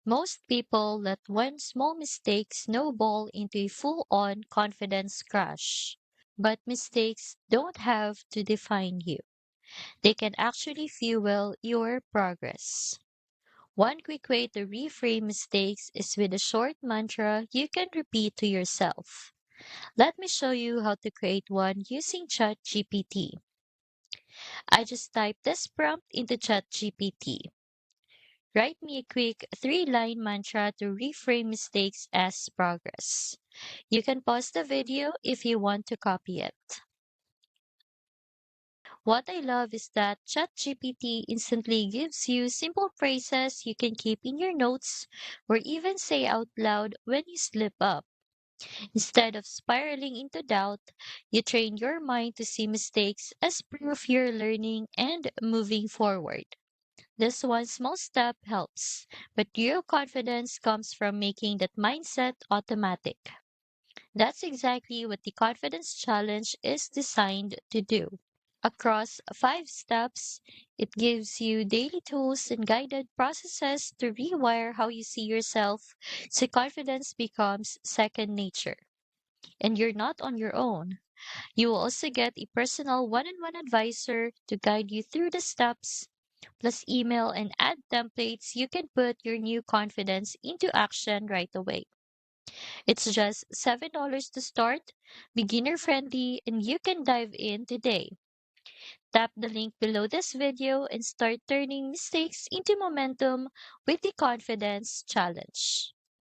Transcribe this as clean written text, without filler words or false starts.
Most people let one small mistake snowball into a full-on confidence crash. But mistakes don't have to define you. They can actually fuel your progress. One quick way to reframe mistakes is with a short mantra you can repeat to yourself. Let me show you how to create one using ChatGPT. I just typed this prompt into ChatGPT. Write me a quick three-line mantra to reframe mistakes as progress. You can pause the video if you want to copy it. What I love is that ChatGPT instantly gives you simple phrases you can keep in your notes or even say out loud when you slip up. Instead of spiraling into doubt, you train your mind to see mistakes as proof you're learning and moving forward. This one small step helps, but real confidence comes from making that mindset automatic. That's exactly what the Confidence Challenge is designed to do. Across 5 steps, it gives you daily tools and guided processes to rewire how you see yourself so confidence becomes second nature. And you're not on your own. You will also get a personal one on one advisor to guide you through the steps, plus email and add templates you can put your new confidence into action right away. It's just $7 to start, beginner friendly, and you can dive in today. Tap the link below this video and start turning mistakes into momentum with the Confidence Challenge.